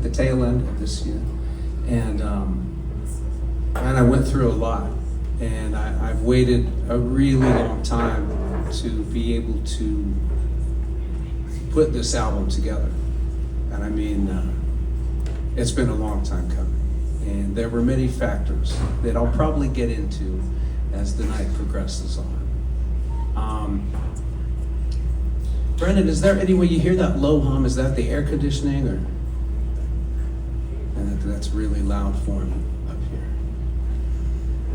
the tail end of this year. And I went through a lot. And I've waited a really long time to be able to put this album together. And I mean, it's been a long time coming. And there were many factors that I'll probably get into as the night progresses on. Brendan, is there any way you hear that low hum? Is that the air conditioning, or? And that's really loud for me up here.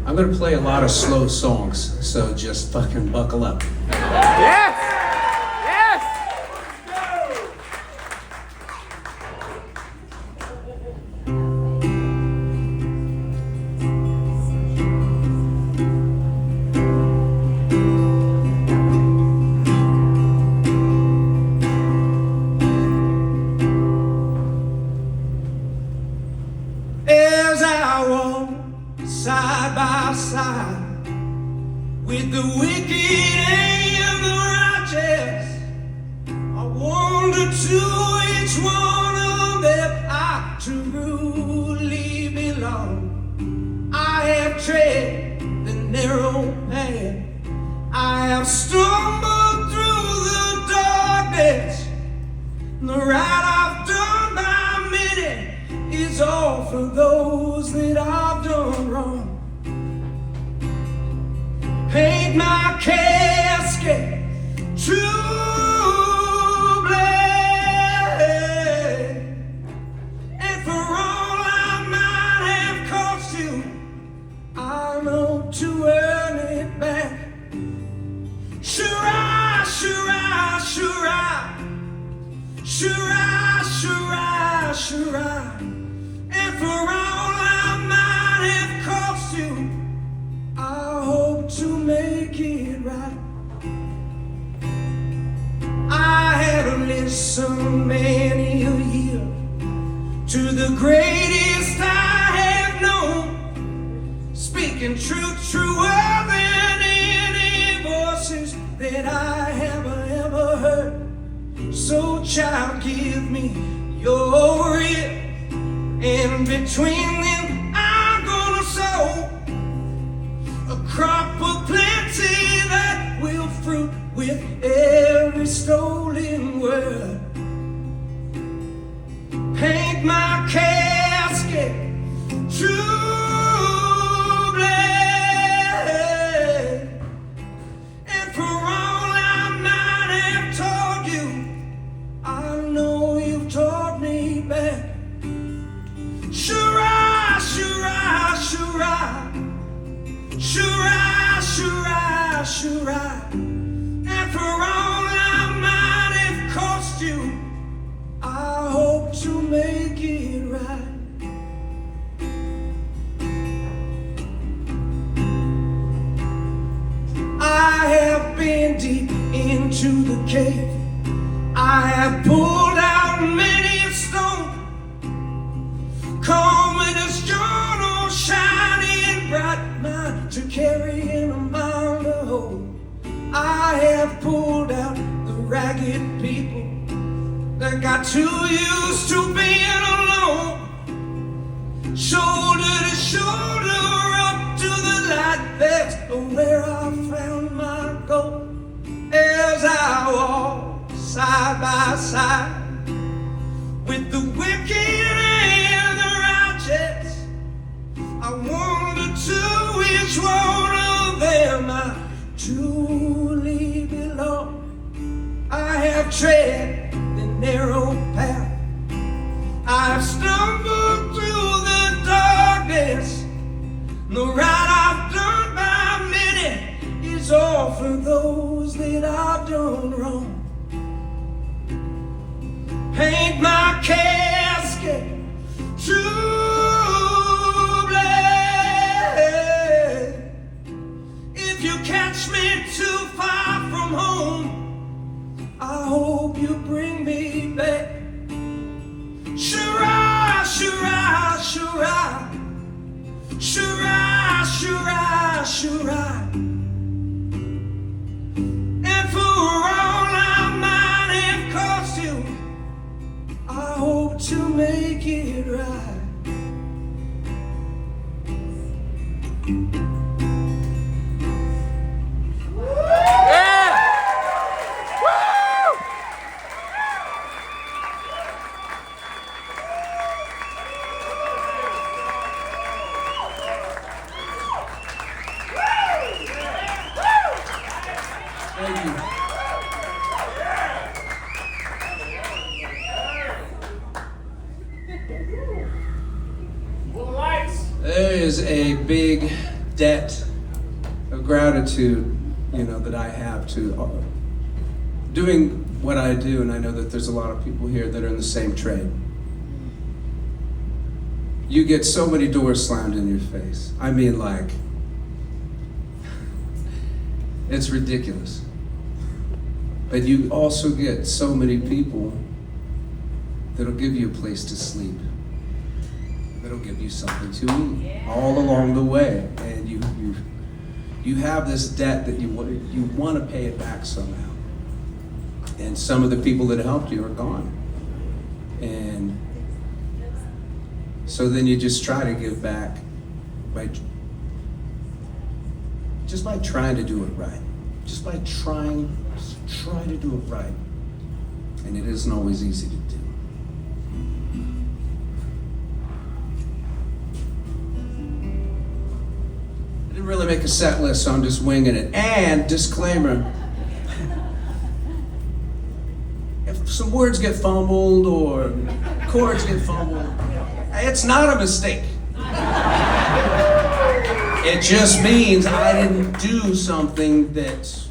I'm gonna play a lot of slow songs, so just fucking buckle up. Yes! Yes! As I walk side by side with the wicked and the righteous, I wonder to which one of them I truly belong. I have tread the narrow path, I have stumbled through the darkness. The right I've done by many is all for those that I've done wrong. Paint my casket to black, and for all I might have cost you, I know to earn it back. Sure I, sure I, sure I, sure I, sure I, sure I. And for all I might have cost you, I hope to make it right. I had listened many a year to the greatest I have known, speaking truth truer than any voices that I have ever heard. So child, give me your ear, and between them I'm gonna sow a crop of plenty that will fruit with every stolen word. Paint my casket true black, and for all I might have told you, I know you've taught me back. Sure I, sure I, sure I, sure I, sure I, sure I. And for all I might have cost you, I hope to make it right. I have been deep into the cave, I have pulled out many a stone, calming as journal, shining bright, mine to carry in a mound of hope. I have pulled out the ragged people that got too used to being alone, shoulder to shoulder up to the light. That's where I found my goal. As I walk side by side with the wicked and the righteous, I wonder to which one of them I truly belong. I have tread the narrow path, I have stumbled through the darkness. The right I've done by many is all for those that I've done wrong. Paint my casket true black. If you catch me too far from home, I hope you bring me back. Sure I, sure I, sure I, sure I, sure I, sure I. And for all I might have cost you, I hope to make it right. Thank you. There is a big debt of gratitude, that I have to doing what I do, and I know that there's a lot of people here that are in the same trade. You get so many doors slammed in your face. I mean, like, it's ridiculous. But you also get so many people that'll give you a place to sleep. That'll give you something to eat all along the way. And you have this debt that you want to pay it back somehow. And some of the people that helped you are gone. And so then you just try to give back by trying to do it right. Just by try to do it right. And it isn't always easy to do. I didn't really make a set list, so I'm just winging it. And disclaimer, if some words get fumbled or chords get fumbled, it's not a mistake. It just means I didn't do something that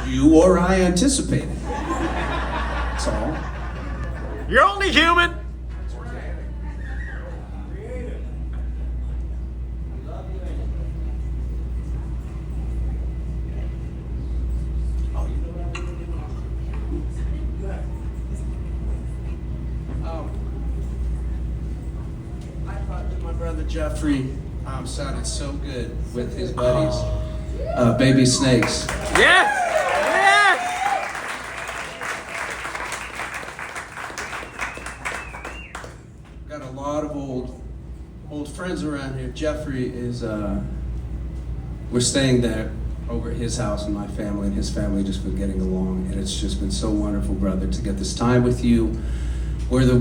you or I anticipated. That's all. You're only human. I thought that my brother Jeffrey sounded so good with his buddies, Baby Snakes. Yes! Yes! Got a lot of old friends around here. Jeffrey is, we're staying there over at his house, and my family and his family just been getting along, and it's just been so wonderful, brother, to get this time with you, where the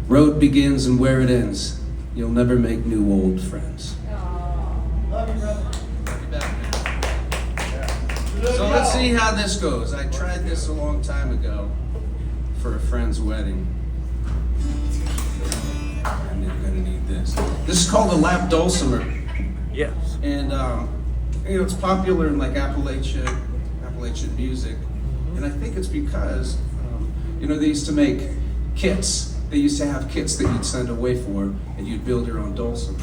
road begins and where it ends. You'll never make new old friends. Love you, brother. Love you back, man. So let's see how this goes. I tried this a long time ago for a friend's wedding. I'm gonna need this. This is called a lap dulcimer. Yes. And it's popular in like Appalachian music. And I think it's because they used to make kits. They used to have kits that you'd send away for, and you'd build your own dulcimer.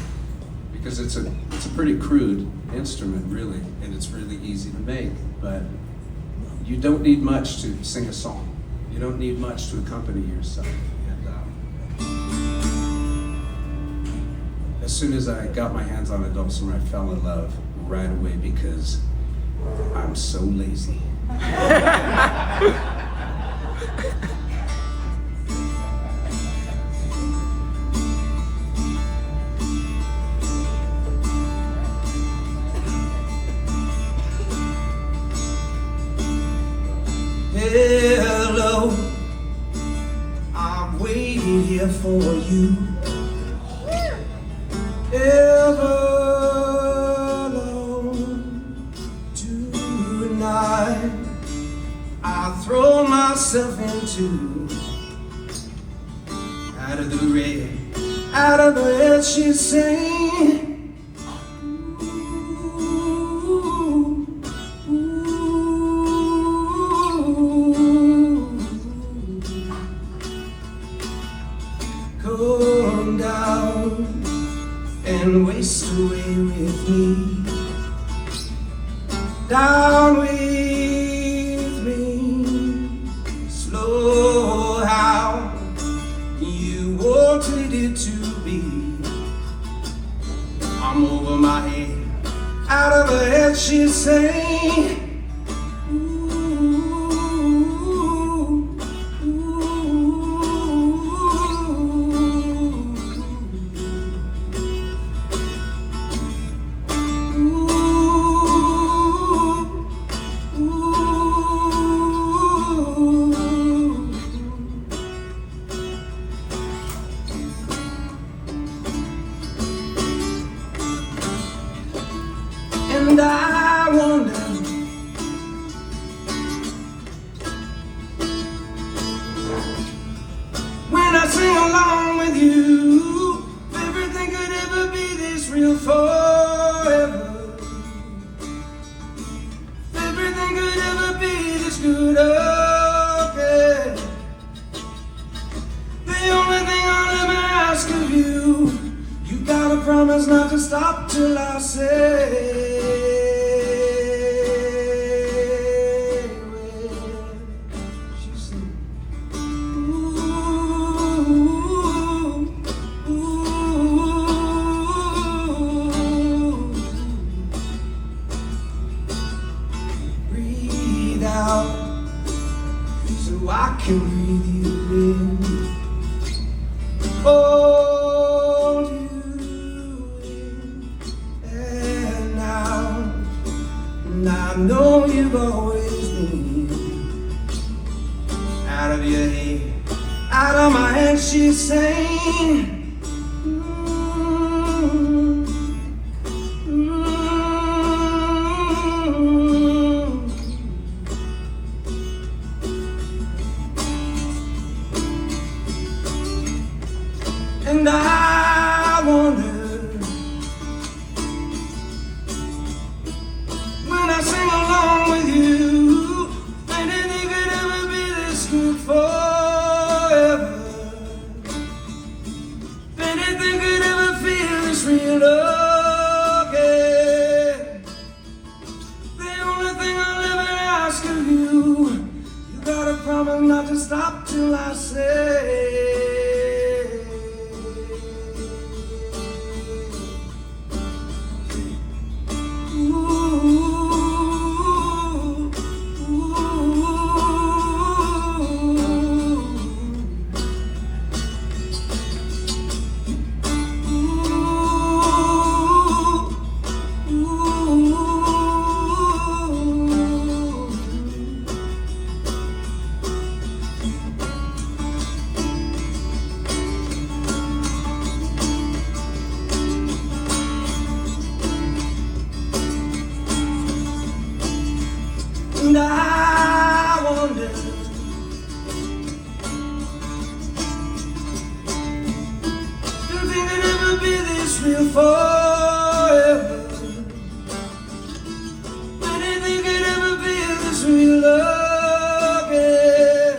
Because it's a pretty crude instrument, really, and it's really easy to make, but you don't need much to sing a song. You don't need much to accompany yourself. And as soon as I got my hands on a dulcimer, I fell in love right away because I'm so lazy. Hello, I'm waiting here for you. Ever alone tonight, I throw myself into out of the red she's saying. Come down and waste away with me. Down with me. Slow how you wanted it to be. I'm over my head, out of her head she's saying. screwed up, yeah. The only thing I'll ever ask of you, you gotta promise not to stop till I say. She said, breathe out so I can breathe you in. Hold you in and out. And I know you've always been out of your head, out of my head, she's saying. And I wonder, when I sing along with you, anything could ever be this good forever. If anything could ever feel this real again. The only thing I'll ever ask of you, you gotta promise not to stop till I say. And I wonder, if it could ever be this real forever. Anything could ever be this real again.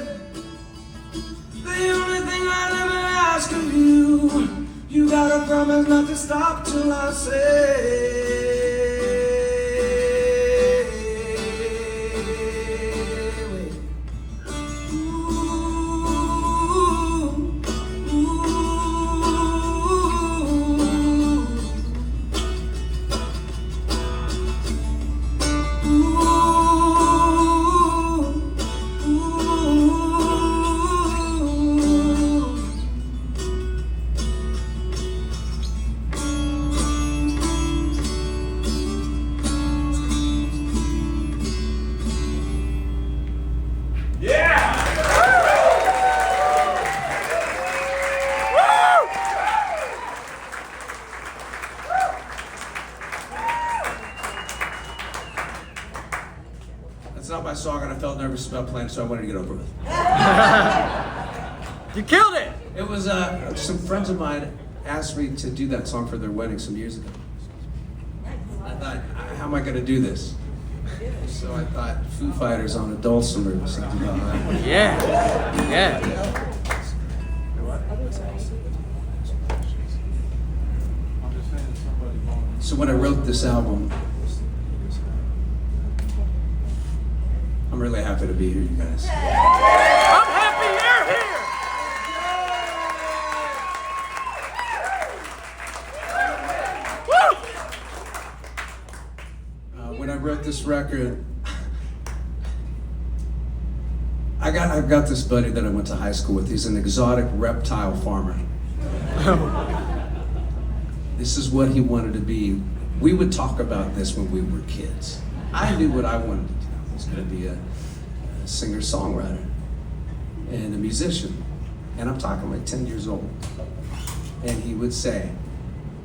The only thing I'll ever ask of you, you gotta promise not to stop till I say. That's not my song, and I felt nervous about playing, so I wanted to get over with. You killed it! It was some friends of mine asked me to do that song for their wedding some years ago. I thought, how am I going to do this? So I thought Foo Fighters on a dulcimer or something like that. Yeah. Yeah. So when I wrote this album, I'm really happy to be here, you guys. I'm happy you're here! Woo! When I wrote this record, I've got this buddy that I went to high school with. He's an exotic reptile farmer. This is what he wanted to be. We would talk about this when we were kids. I knew what I wanted to do. I was going to be a singer-songwriter and a musician. And I'm talking like 10 years old. And he would say,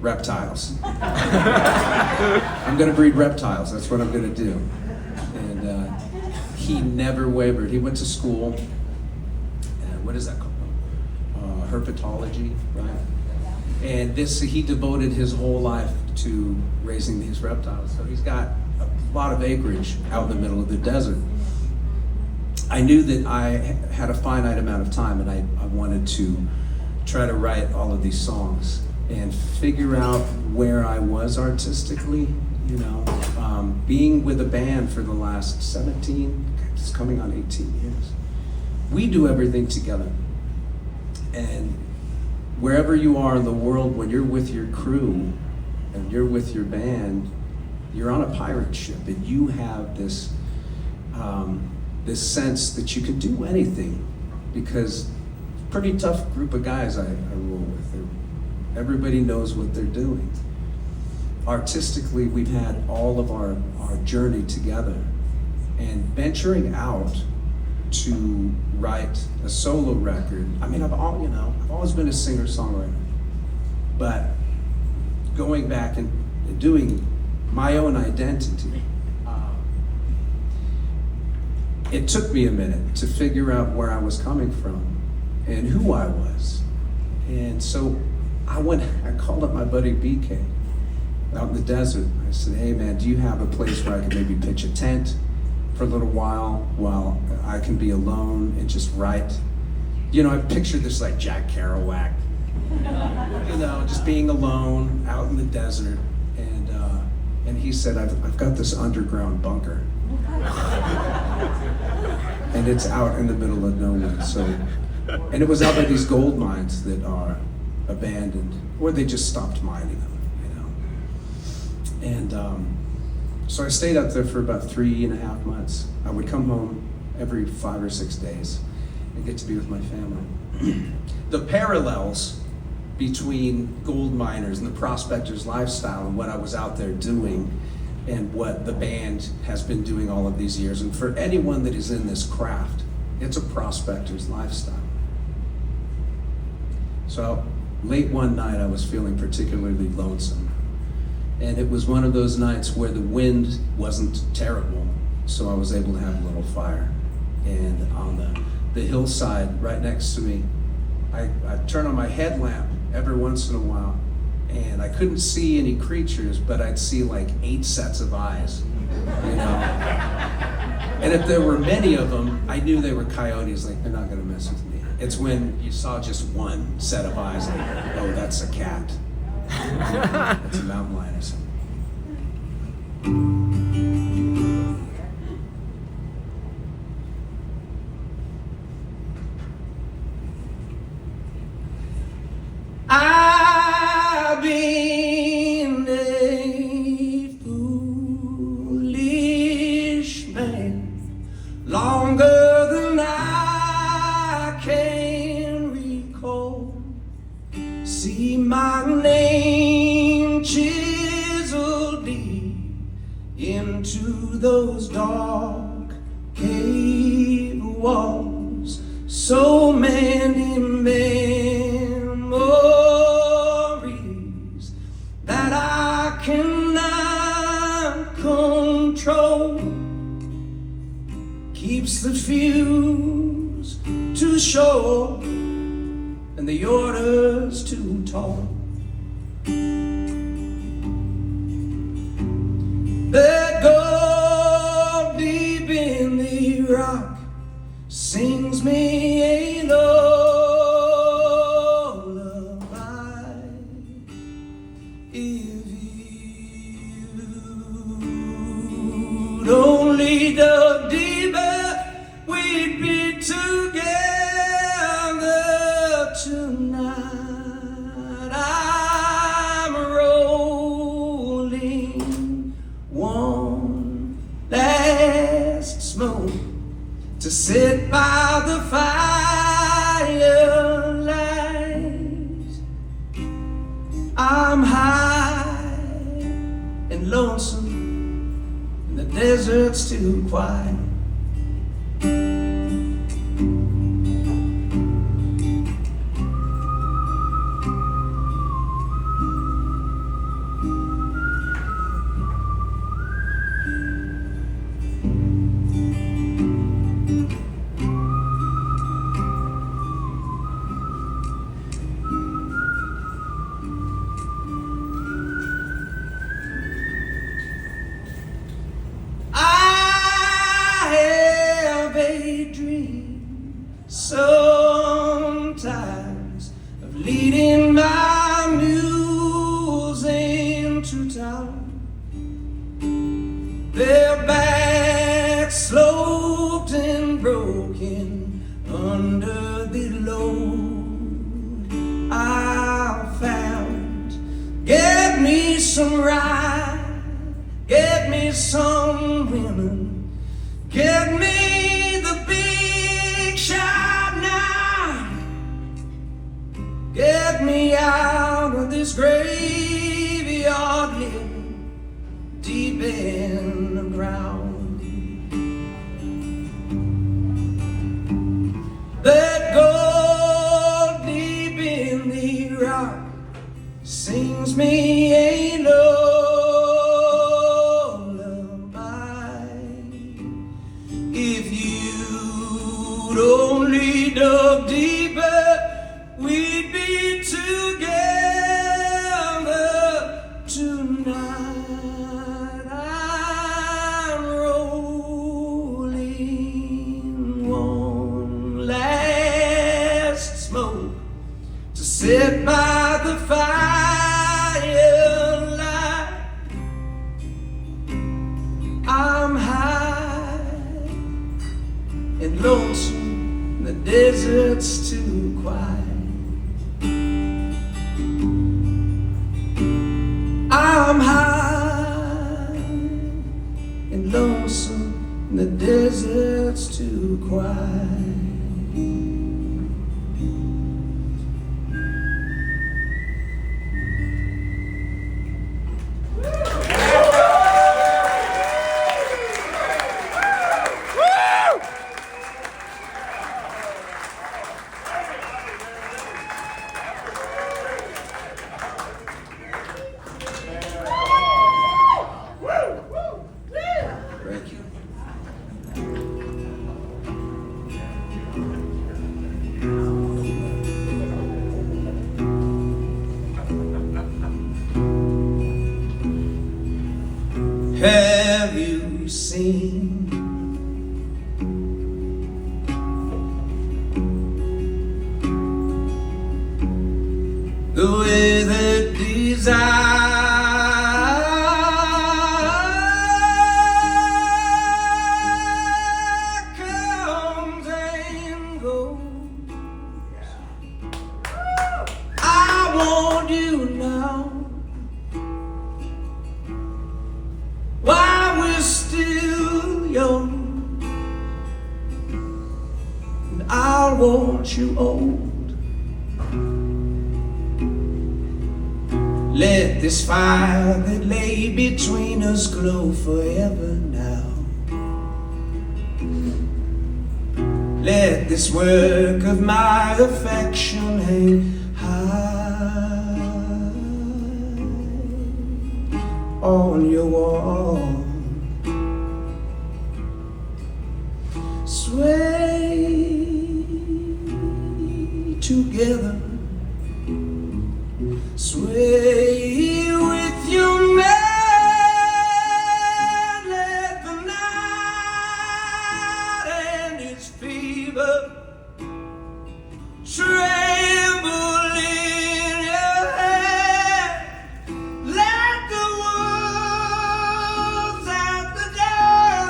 reptiles. I'm going to breed reptiles. That's what I'm going to do. And he never wavered. He went to school. What is that called? Herpetology, right? And he devoted his whole life to raising these reptiles. So he's got a lot of acreage out in the middle of the desert. I knew that I had a finite amount of time, and I wanted to try to write all of these songs and figure out where I was artistically, you know. Being with a band for the last 17, it's coming on 18 years. We do everything together. And wherever you are in the world, when you're with your crew and you're with your band, you're on a pirate ship, and you have this this sense that you can do anything, because pretty tough group of guys I roll with. Everybody knows what they're doing. Artistically, we've had all of our journey together, and venturing out to write a solo record. I mean, I've always been a singer-songwriter, but going back and doing my own identity, it took me a minute to figure out where I was coming from and who I was. And so I called up my buddy BK out in the desert. I said, hey man, do you have a place where I could maybe pitch a tent for a little while I can be alone and just write? You know, I pictured this like Jack Kerouac, you know, just being alone out in the desert. And he said, I've got this underground bunker. And it's out in the middle of nowhere. And it was out by these gold mines that are abandoned, or they just stopped mining them, you know. And so I stayed out there for about 3.5 months. I would come home every 5 or 6 days and get to be with my family. The parallels between gold miners and the prospector's lifestyle and what I was out there doing and what the band has been doing all of these years. And for anyone that is in this craft, it's a prospector's lifestyle. So late one night, I was feeling particularly lonesome. And it was one of those nights where the wind wasn't terrible, so I was able to have a little fire. And on the hillside right next to me, I'd turn on my headlamp every once in a while, and I couldn't see any creatures, but I'd see like 8 sets of eyes, you know? And if there were many of them, I knew they were coyotes, like they're not gonna mess with me. It's when you saw just one set of eyes, like, oh, that's a cat. That's a mountain lion or something. I've been a foolish man longer than I can recall. See my name chiseled deep into those dark cave walls. So many memories that I cannot control. Keeps the fuse too short and the order's too tall. That gold deep in the rock sings me a lullaby. If you'd only dug deeper, we'd be together tonight. I'm rolling one last smoke to sit by the firelight. I'm high and lonesome, and the desert's too quiet. I sometimes of leading my mules into town. Their backs sloped and broken under the load I found. Get me some rye, get me some women, get me the big shot now. Get me out of this graveyard living deep in the ground. That gold deep in the rock sings me a lullaby. If you'd only dug deeper, we'd be together tonight. I'm rolling one last smoke to sit by the firelight. I'm high and lonesome, the desert's too quiet. I'm high and lonesome, the desert's too quiet. Thank you. Have you seen the way that desire comes and goes? I want you now, while we're still young, and I want you old. Let this fire that lay between us glow forever now. Let this work of my affection hang high on your wall. Sway together, sway with your man. Let the night and its fever tremble in your hand. Let the wolves at the door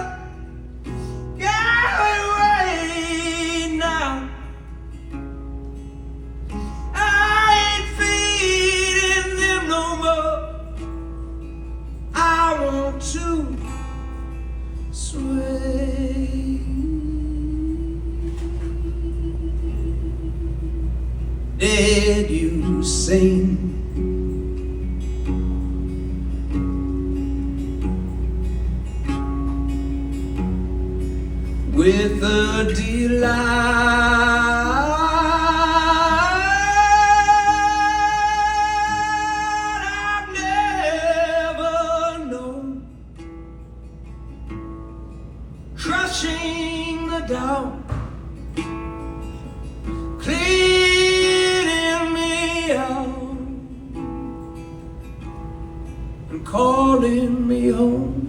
go away now. I ain't feeding them no more. I want to sway. Did you sing with the delight I've never known, crushing the down, cleaning me out, and calling me home?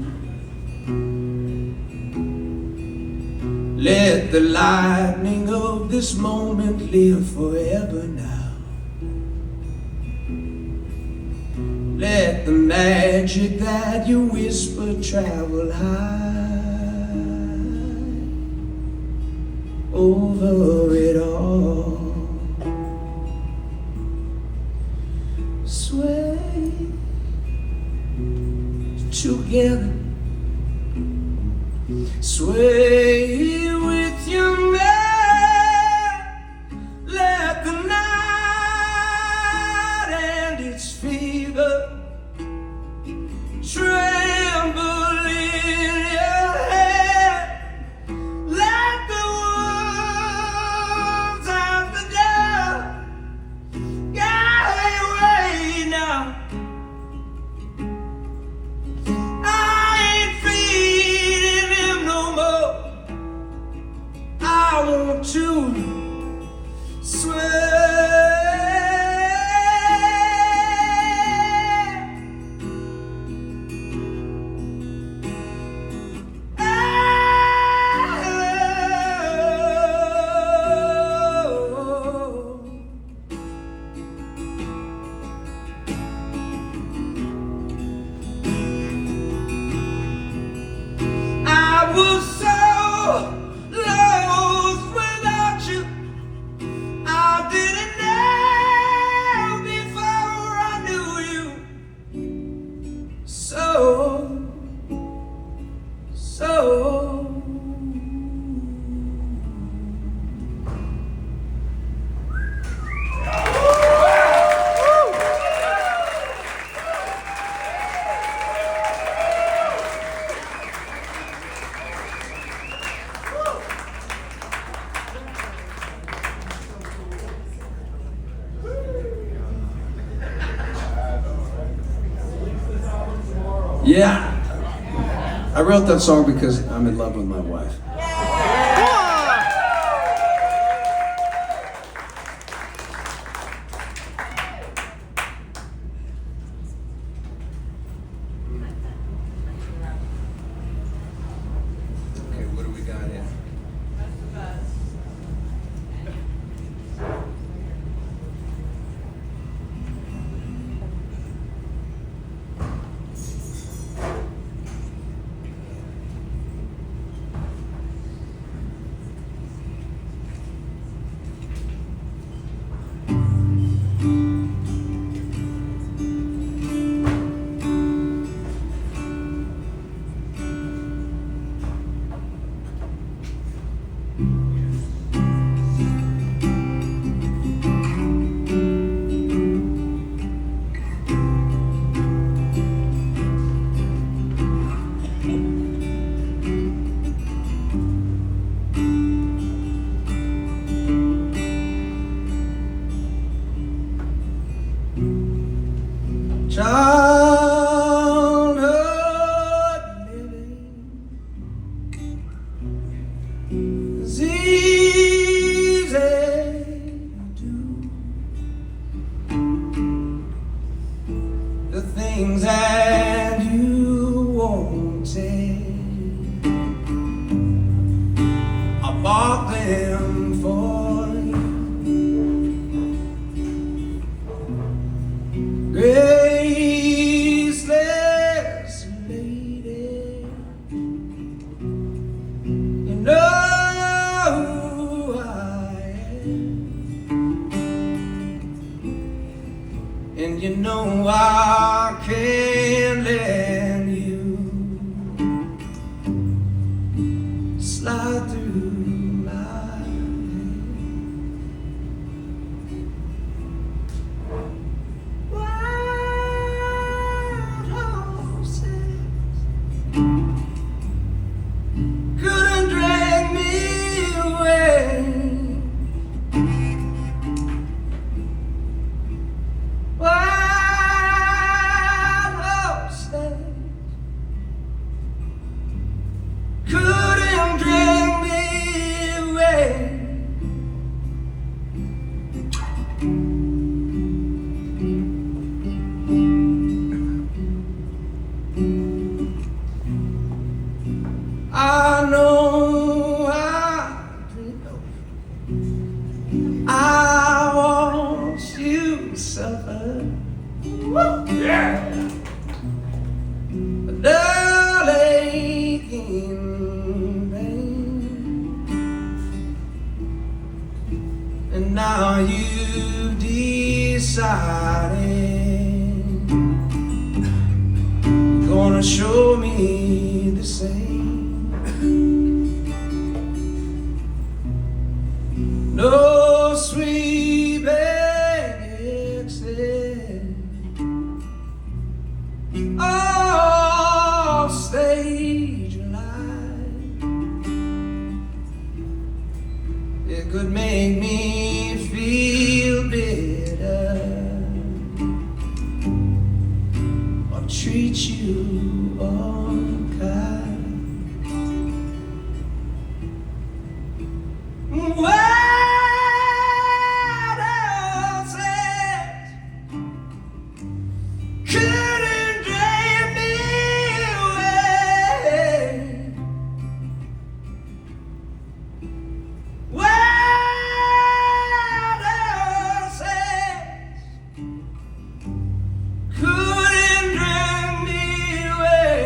Let the lightning of this moment live forever now. Let the magic that you whisper travel high over it all. Sway together, sway with your man. Let the night and its fever tremble in your head. Let the wolves out the door get away now. I ain't feeding him no more. I want to sway. I was so lost without you. I didn't know before I knew you. So yeah, I wrote that song because I'm in love with my wife. Okay, what do we got here? Childhood living is easy to do. The things that you wanted, I bought them for you. Graceless lady, you know who I am, and you know I can't let you slide through my hands. Wild horses couldn't drag me away. Wild horses couldn't drag me now you've decided you're gonna show me the same. No sweet exit, oh, stage light. It could make me feel better or treat you unkind. What else is couldn't drag me away? What else is couldn't drag me away?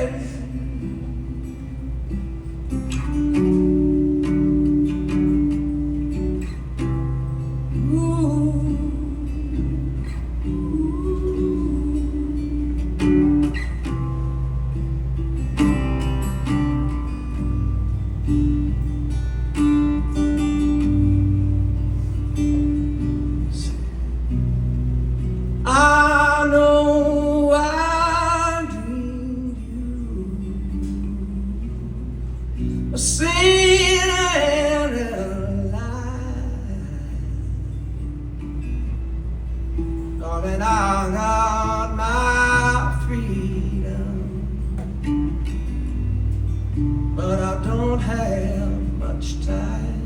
I know I dreamed you a sin and a lie. Darling, I got my freedom, but I don't have much time.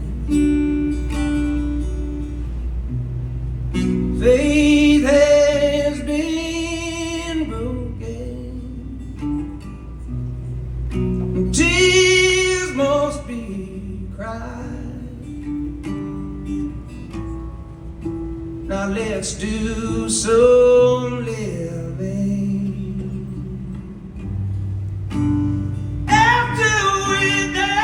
Faith has been broken, tears must be cried. Now let's do some living after we die.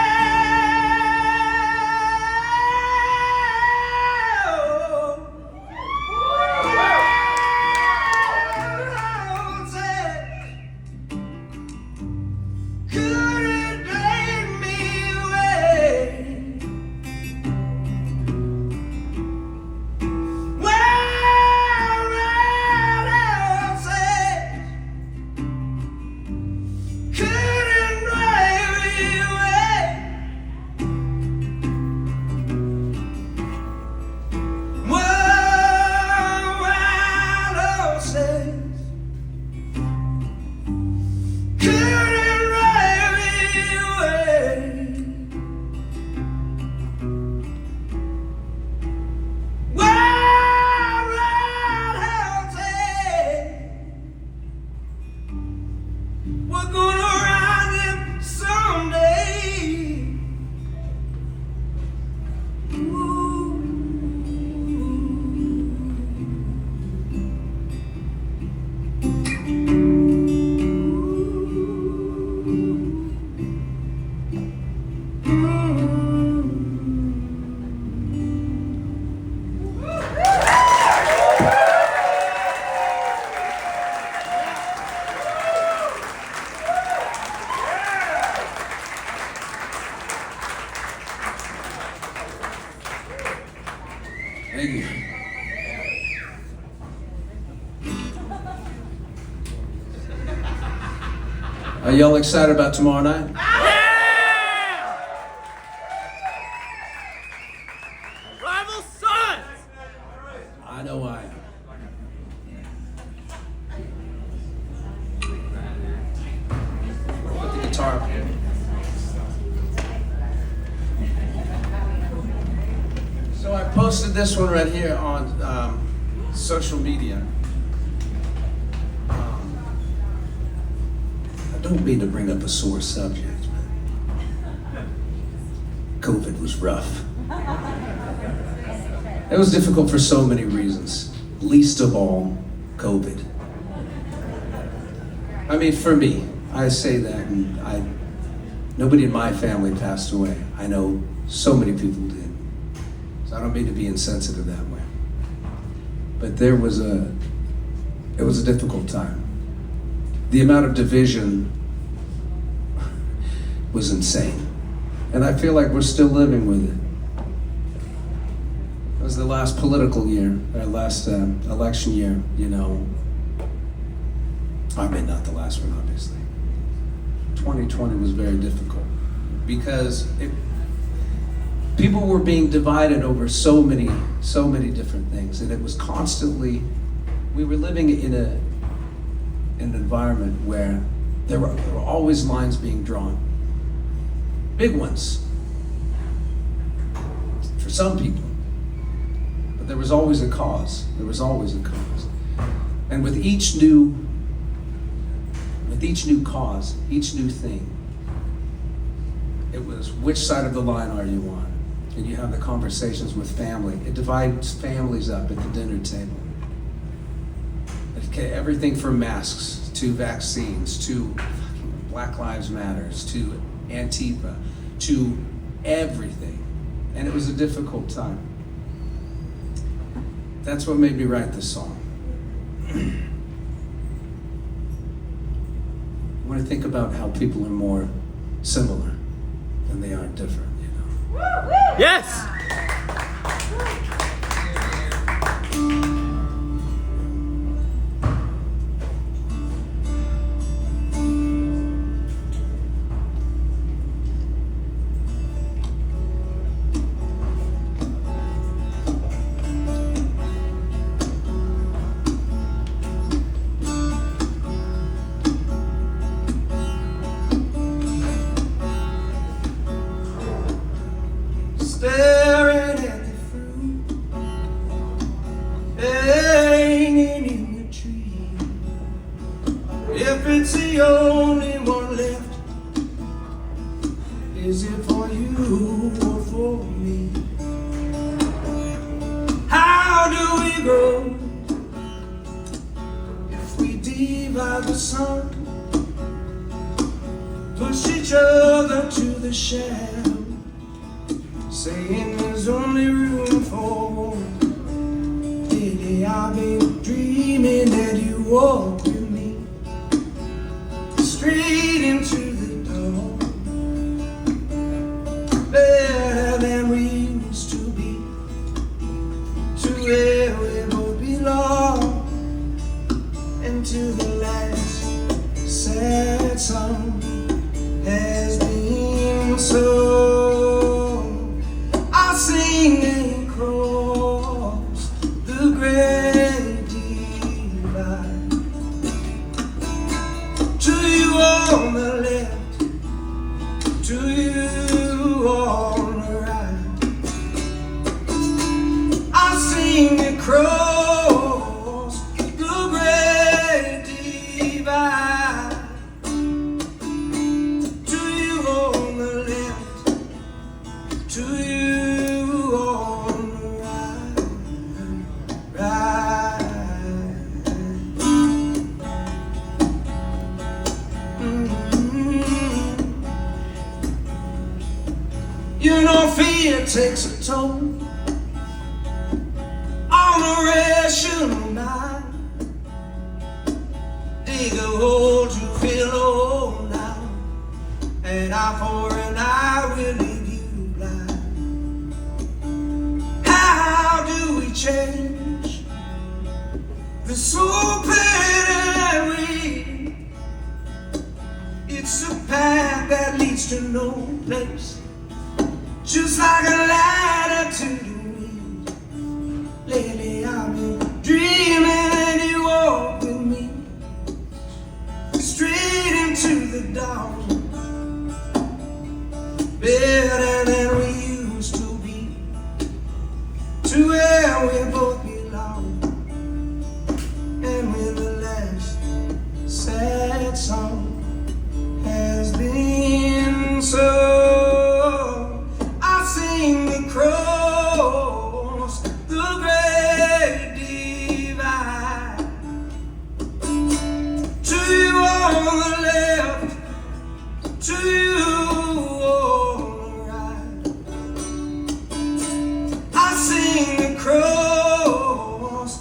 Couldn't drag me away. Well, what else is couldn't drag me away? Well, what else is couldn't drag me away? Well, what else is we're gonna rise up someday. Thank you. Are y'all excited about tomorrow night? Yeah! Rival sons! I know I am. Put the guitar up here. So I posted this one right here on social media. I don't mean to bring up a sore subject, but COVID was rough. It was difficult for so many reasons, least of all, COVID. I mean, for me, I say that, and nobody in my family passed away. I know so many people did. So I don't mean to be insensitive that way. but it was a difficult time. The amount of division was insane. And I feel like we're still living with it. It was the last political year, our last election year, you know. I mean, not the last one, obviously. 2020 was very difficult because people were being divided over so many different things, and it was constantly, we were living in an environment where there were always lines being drawn. Big ones for some people, but there was always a cause. There was always a cause. And with each new cause, each new thing, it was which side of the line are you on? And you have the conversations with family. It divides families up at the dinner table. Okay, everything from masks to vaccines to Black Lives Matters to Antifa to everything. And it was a difficult time. That's what made me write this song. I want to think about how people are more similar than they are different, you know. Yes! Staring at the fruit hanging in the tree. If it's the only one left, is it for you or for me? How do we grow if we divide the sun, push each other to the shadow, saying there's only room for one? Lately I've been dreaming that you walk with me straight into the door, better than we used to be, to where we both belong, and to the last sad song has been so. Singing across the great divide, to you on the left, to you on the right. I sing across the great divide, to you on the left, to you. You know fear takes a toll on a rational mind. Dig a hole to fill a hole now, and eye for an eye will leave you blind. How do we change the soul pain we? It's a path that leads to no place, just like a ladder to the wind. Lately I've been dreaming and you walk with me straight into the dark, better than we used to be, to where we both belong, and with the last sad song has been so. Across the great divide, to you on the left, to you on the right. I sing across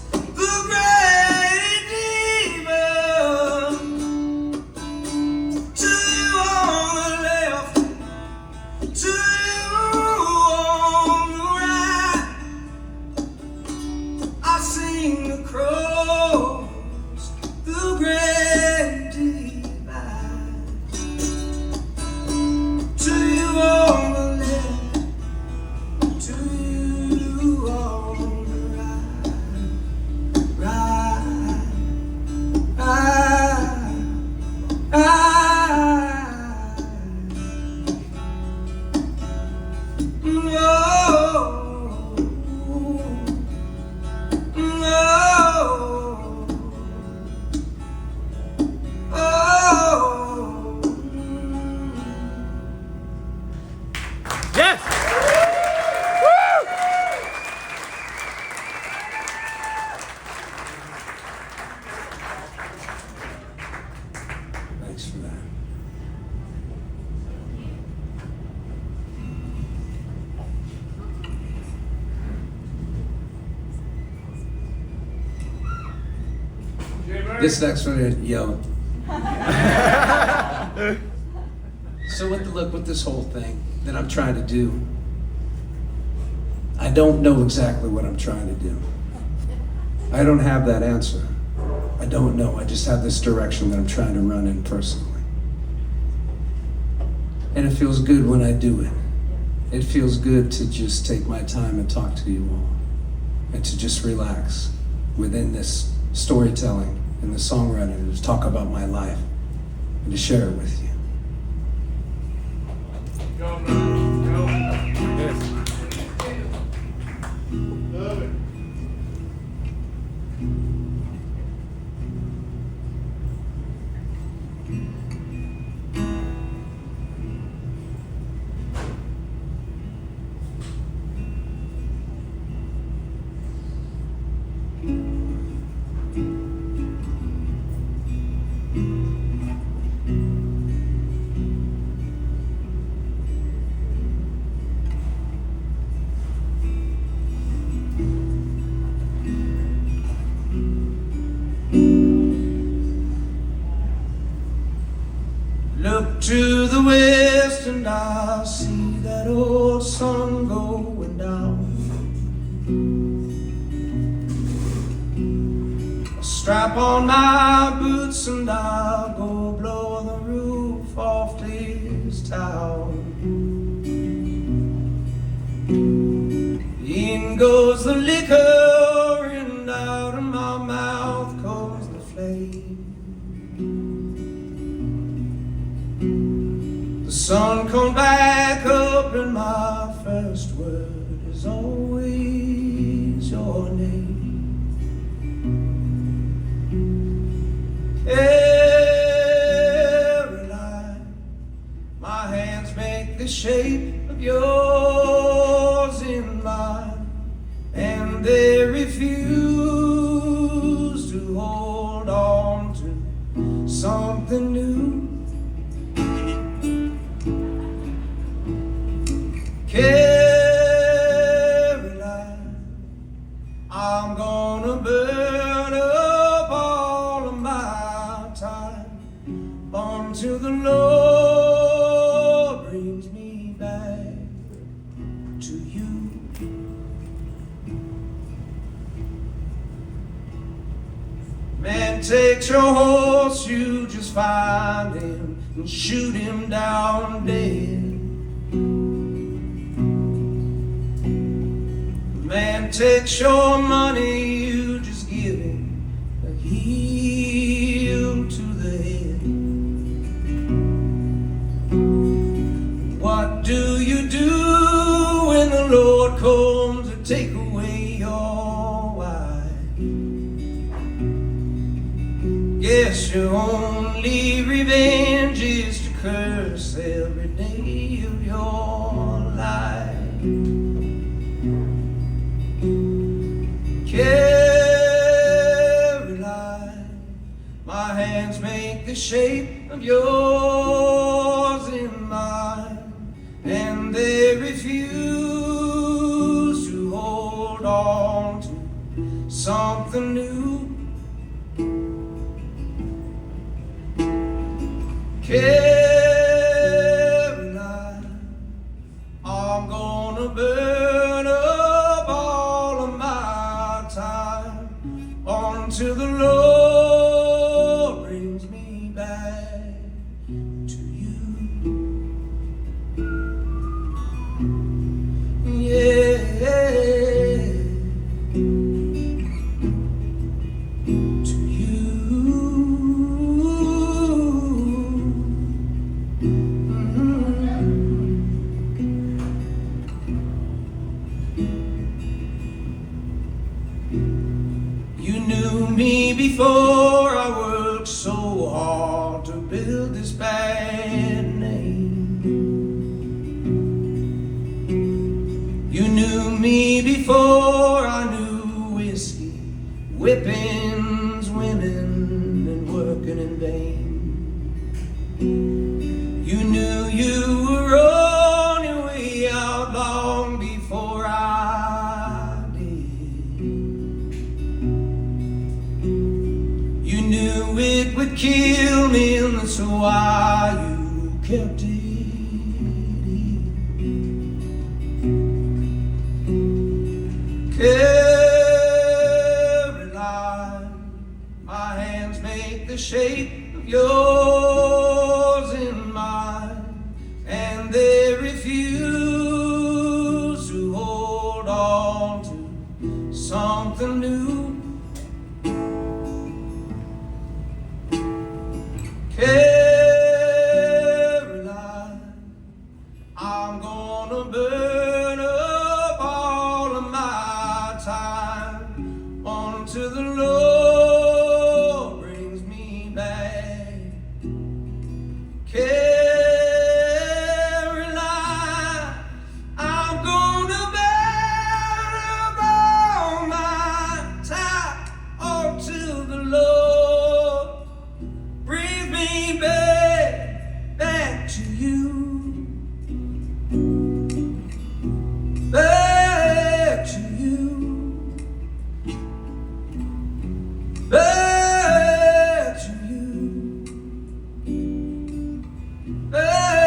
Yes! Thanks for that. This next one, yo. So with this whole thing that I'm trying to do, I don't know exactly what I'm trying to do. I don't have that answer. I don't know. I just have this direction that I'm trying to run in personally. And it feels good when I do it. It feels good to just take my time and talk to you all, and to just relax within this storytelling and the songwriting, and to talk about my life and to share it with you. Go, man. Go. Yes. Love it. Look to the west and I see that old sun going down. I strap on my boots and I'll go blow the roof off this town. In goes the liquor and out of my mouth comes the flame. The sun comes back up and my first word is always your name. Caroline, my hands make the shape of yours in mine, and they refuse to hold on to something new. Caroline, I'm gonna burn up all of my time until the Lord brings me back to you. Man takes your horse, you just find him and shoot him down dead. Man takes your money, you just give him a heel to the head. What do you do when the Lord comes to take away your wife? Guess your only revenge is to curse every day of your life. Caroline, my hands make the shape of yours in mine, and they refuse to hold on to something new. Caroline, I'm gonna burn up all of my time until the Lord brings me back to you. Yeah. To you. me before I worked so hard to build this bad name. You knew me before I knew whiskey, whippings, women, and working in vain. You knew you were on your way out long before I did. You knew it would kill me, and that's why you kept it. Caroline, my hands make the shape of yours in mine, and they refuse to hold on to something new. Caroline, I'm gonna burn up all of my time until the Lord brings me back. Caroline, I'm gonna burn up all my time until the Lord brings me back to you. Back to you. Back to you. Back to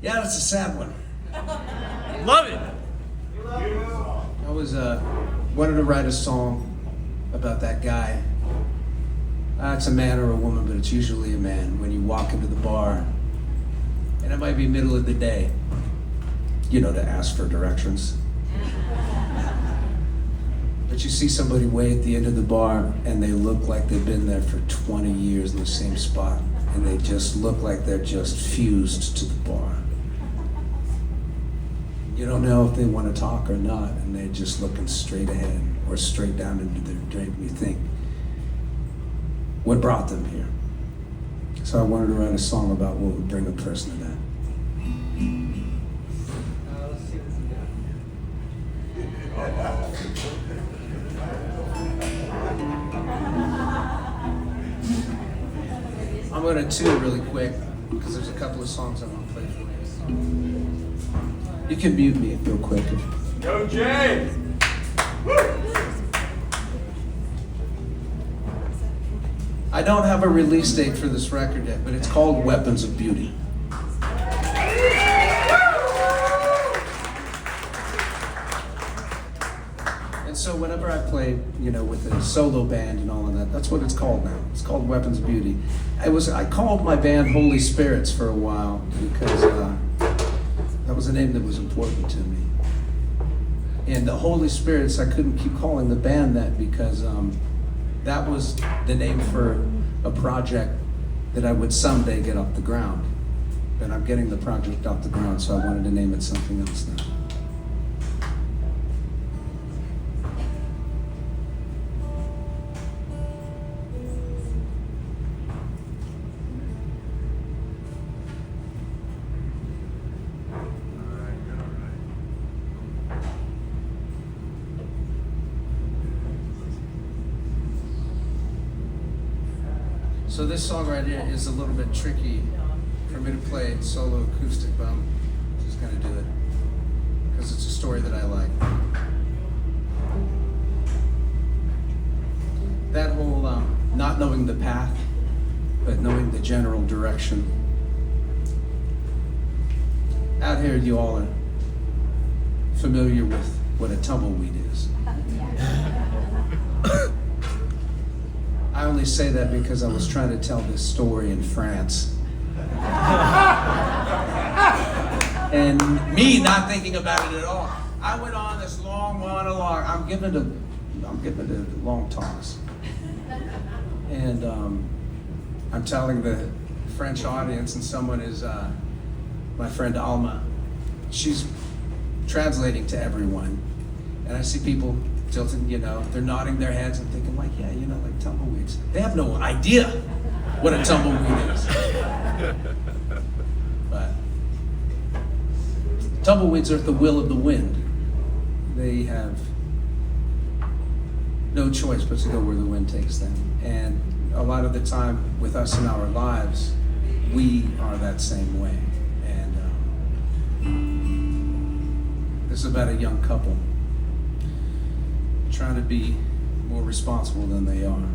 Yeah, that's a sad one. Love it. I was wanted to write a song about that guy. It's a man or a woman, but it's usually a man. When you walk into the bar, and it might be middle of the day, you know, to ask for directions. But you see somebody way at the end of the bar, and they look like they've been there for 20 years in the same spot, and they just look like they're just fused to the bar. You don't know if they want to talk or not, and they're just looking straight ahead or straight down into their drink, and you think, what brought them here? So I wanted to write a song about what would bring a person to that. Let's see what we got. I'm going to tune really quick because there's a couple of songs I want to play for you. You can mute me real quick. Go, Jay. I don't have a release date for this record yet, but it's called Weapons of Beauty. And so whenever I play, you know, with a solo band and all of that, that's what it's called now. It's called Weapons of Beauty. I called my band Holy Spirits for a while because that was a name that was important to me. And the Holy Spirits, I couldn't keep calling the band that because that was the name for a project that I would someday get off the ground. And I'm getting the project off the ground, so I wanted to name it something else now. So this song right here is a little bit tricky for me to play solo acoustic, but I'm just gonna do it because it's a story that I like. That whole not knowing the path, but knowing the general direction. Out here, you all are familiar with what a tumbleweed is. I only say that because I was trying to tell this story in France. And me not thinking about it at all. I went on this long long monologue. I'm giving the long talks, and I'm telling the French audience, and someone is my friend Alma. She's translating to everyone, and I see people tilting, they're nodding their heads and thinking like, yeah, like tumbleweeds. They have no idea what a tumbleweed is. But tumbleweeds are at the will of the wind. They have no choice but to go where the wind takes them. And a lot of the time with us in our lives, we are that same way. And this is about a young couple trying to be more responsible than they are.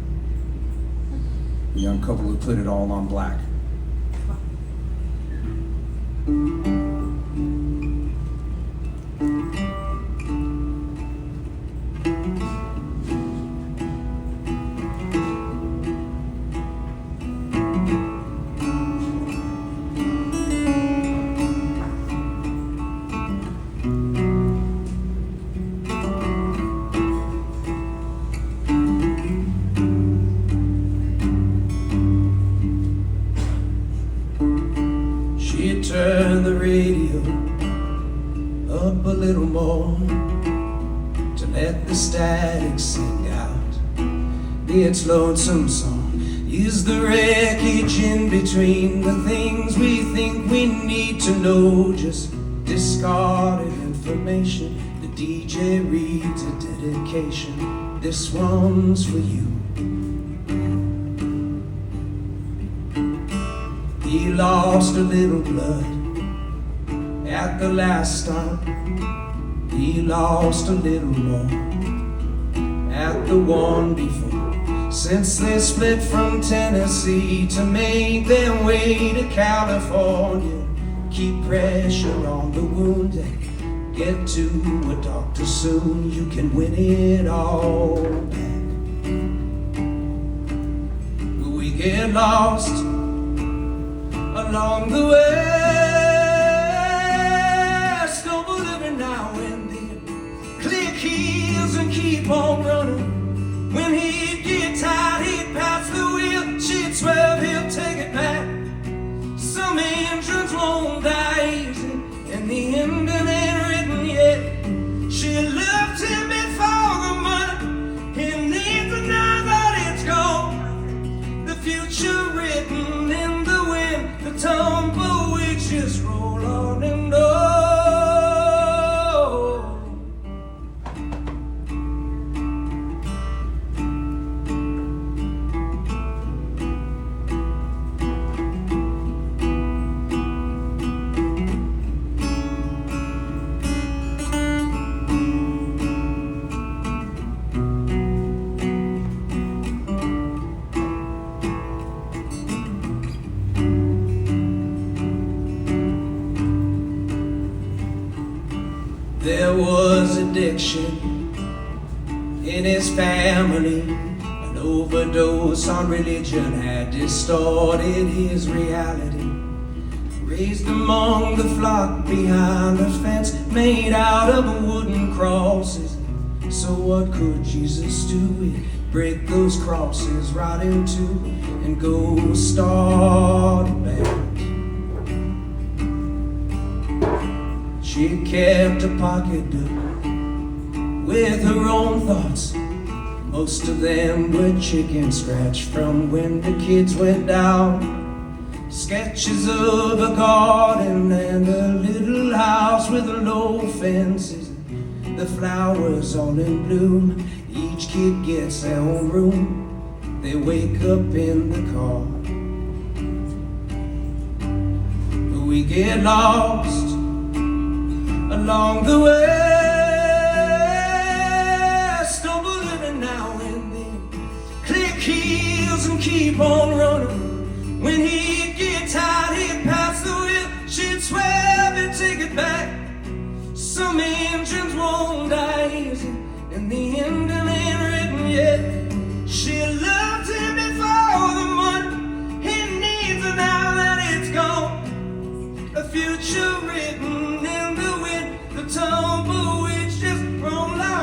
A young couple who put it all on black. Turn the radio up a little more to let the static sing out its lonesome song. Is the wreckage in between the things we think we need to know just discarded information? The DJ reads a dedication. This one's for you. He lost a little blood at the last stop. He lost a little more at the one before. Since they split from Tennessee to make their way to California, keep pressure on the wound and get to a doctor soon. You can win it all back. We get lost along the way, stumble every now and then, click heels and keep on running. When he'd get tired, he'd pass the wheel, she'd swerve, he'll take it back. Some engines won't die easy, and the ending ain't written yet. She loved him before the money, he needs to know that it's gone. The future written in the wind, the tumbleweeds just roll on and on. There was addiction in his family. An overdose on religion had distorted his reality. Raised among the flock behind a fence made out of wooden crosses. So what could Jesus do? He'd break those crosses right in two and go start a band. She kept a pocketbook with her own thoughts. Most of them were chicken scratch from when the kids went out. Sketches of a garden and a little house with low fences. The flowers all in bloom. Each kid gets their own room. They wake up in the car. We get lost along the way, stumble every now and then, click heels and keep on running. When he'd get tired, he'd pass the wheel, she'd swerve and take it back. Some engines won't die easy, and the ending ain't written yet. She loved him before the money, he needs her now that it's gone. A future written in the wind, the tumbleweeds just roll out.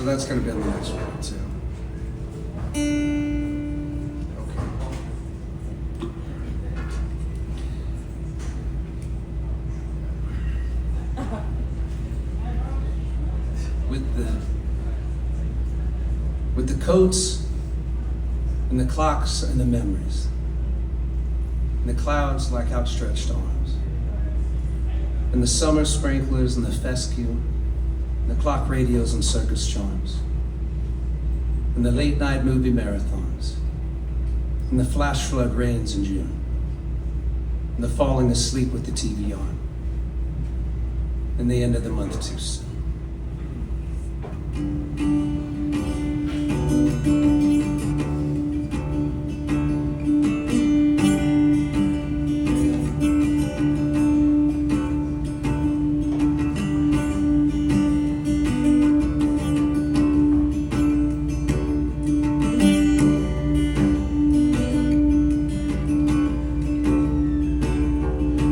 So that's going to be on the next one too. With the coats and the clocks and the memories, and the clouds like outstretched arms, and the summer sprinklers and the fescue, and the clock radios and circus charms, and the late night movie marathons, and the flash flood rains in June, and the falling asleep with the TV on, and the end of the month too soon.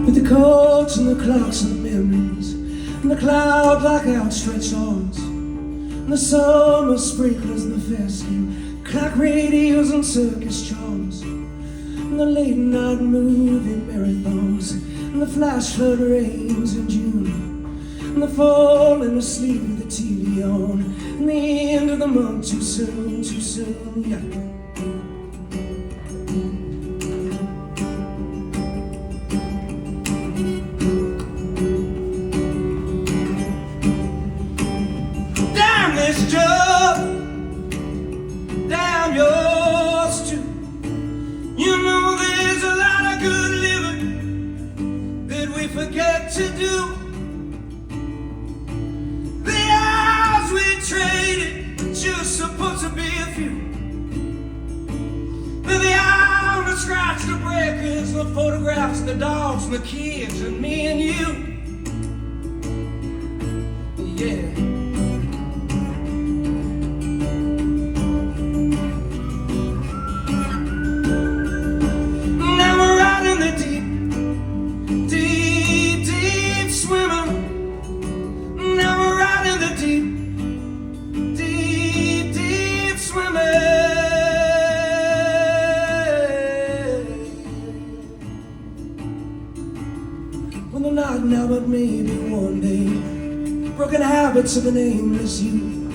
With the coats and the clocks and the memories, and the cloud like outstretched arms, and the summer sprinklers and the fescue, clock radios and circus charms, and the late night movie marathons, and the flash flood rains in June, and the falling asleep with the TV on, and the end of the month too soon, yeah. This job, damn yours too. You know there's a lot of good living that we forget to do. The hours we traded were just supposed to be a few. The hour to scratch the breakers, the photographs, the dogs, the kids, and me and you. Yeah. Well, not now, but maybe one day. Broken habits of an aimless youth,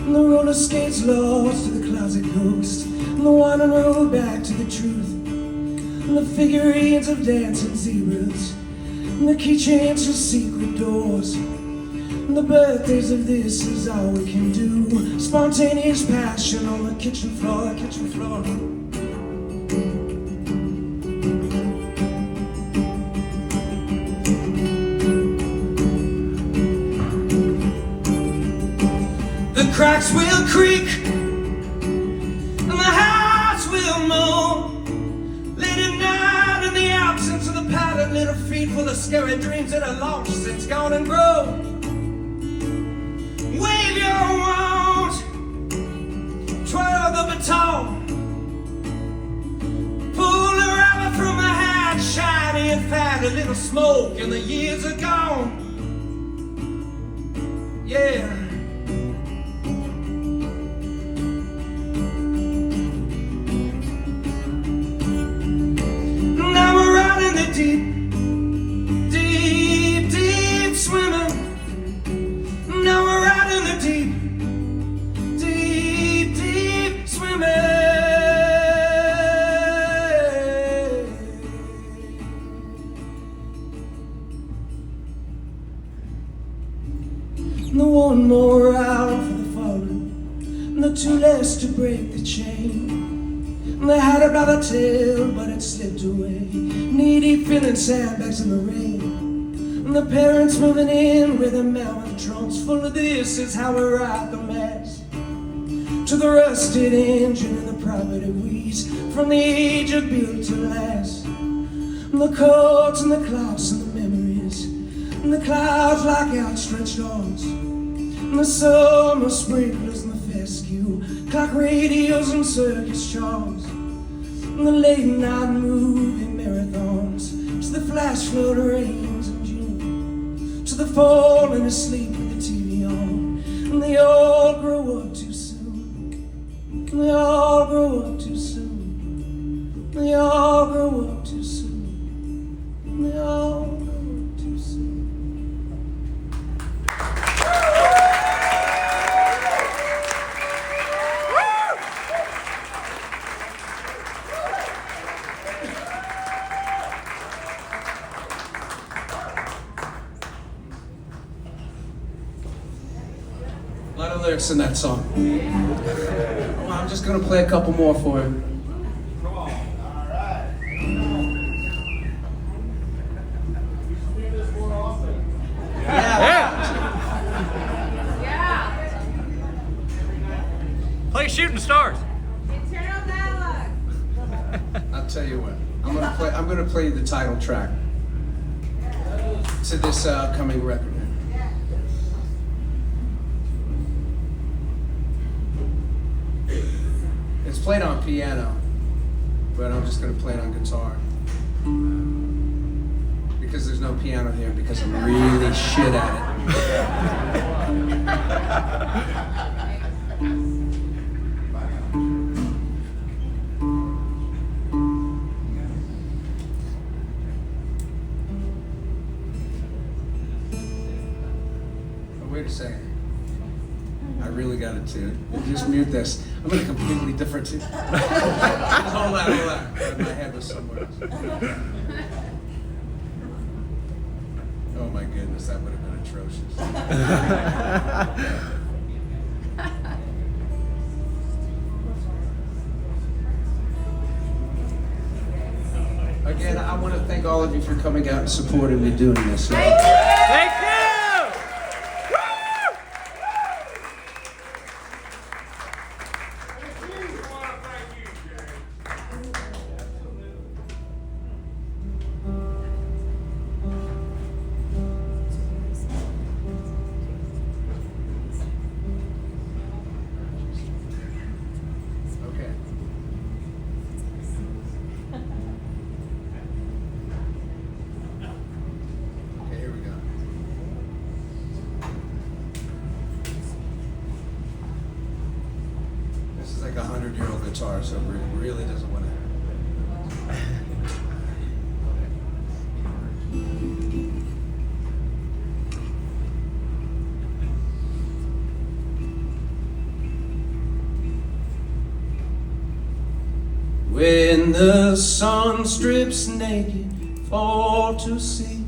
and the roller skates lost to the closet ghost, and the winding road back to the truth, and the figurines of dancing zebras, and the keychains for secret doors, and the birthdays of this is all we can do. Spontaneous passion on the kitchen floor, The cracks will creak, and the house will moan. Late at night in the absence of the pattern, little feet full of scary dreams that are lost since gone and grown. Wave your wand, twirl the baton, pull the rabbit from my hat, shiny and fat, a little smoke, and the years are gone. Yeah. Deep swimming. Now we're out in the deep swimming. And the one more out for the fallen, and the two less to break the chain. And they had it by the tail, but it slipped away, knee-deep filling sandbags in the rain. And the parents moving in with their mammoth trunks full of this is how we ride the mass. To the rusted engine and the property weeds, from the age of built to last. And the coats and the clouds and the memories, and the clouds like outstretched arms, and the summer sprinklers and the fescue, clock radios and circus charms, and the late night movie marathons, to the flash flood rains in June, to the falling asleep with the TV on, and They all grow up too soon. They all grow up too soon. They all grow up too soon. They all grow up too soon. A lot of lyrics in that song. Well, I'm just gonna play a couple more for you. Play Shooting Stars. Internal dialogue. I'll tell you what. I'm gonna play the title track to this upcoming record. It's played on piano, but I'm just gonna play it on guitar because there's no piano here because I'm really shit at it. Wait a second. I really got it tuned. Just mute this. I'm in a completely different tune. Hold on. My head was somewhere else. Oh my goodness, that would have been atrocious. Again, I want to thank all of you for coming out and supporting me doing this. Thank you! Okay. Okay, here we go. This is like a 100-year-old guitar, so it really doesn't want to. When the sun strips naked, fall to sea,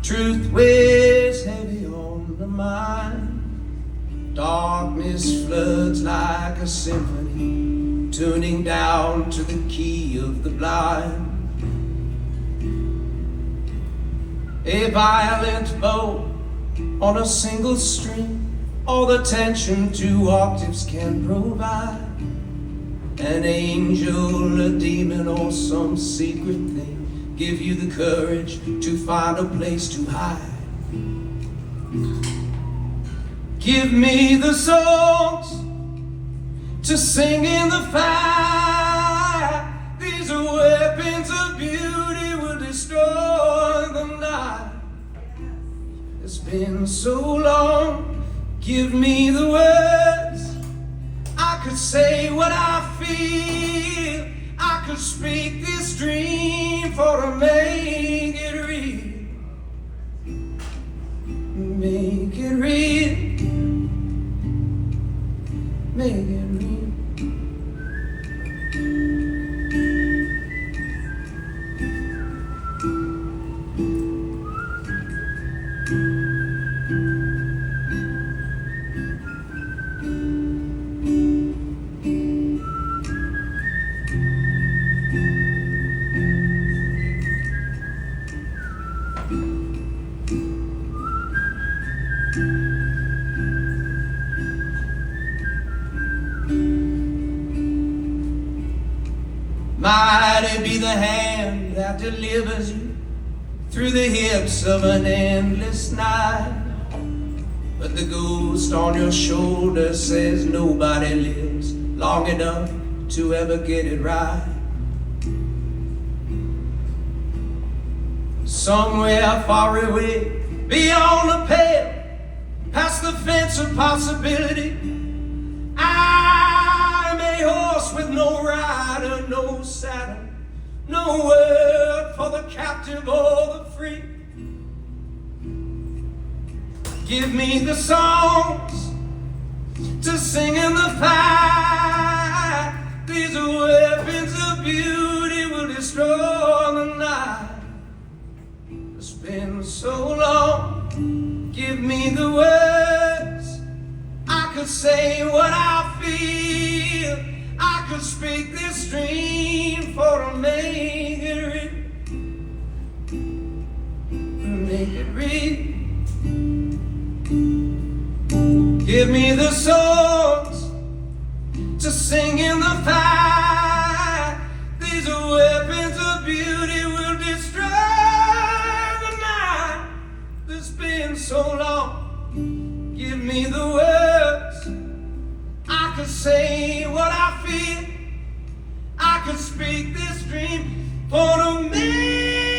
truth weighs heavy on the mind. Darkness floods like a symphony, tuning down to the key of the blind. A violent bow on a single string, all the tension 2 octaves can provide. An angel, a demon, or some secret thing give you the courage to find a place to hide. Give me the songs to sing in the fire. These are weapons of beauty, will destroy the night. It's been so long. Give me the words. I could say what I feel. I could speak this dream for to make it real. Make it real. Make it real. Might it be the hand that delivers you through the hips of an endless night? But the ghost on your shoulder says nobody lives long enough to ever get it right. Somewhere far away, beyond the pale, past the fence of possibility. I'm a horse with no rider, no saddle, no word for the captive or the free. Give me the songs to sing in the fight. These weapons of beauty will destroy the night. It's been so long. Give me the words. I could say what I feel. I could speak this dream for to make it real. Make it real. Give me the songs to sing in the fight. These weapons of beauty will destroy the night that's been so long. Give me the words. I could say what I feel. I could speak this dream for the man.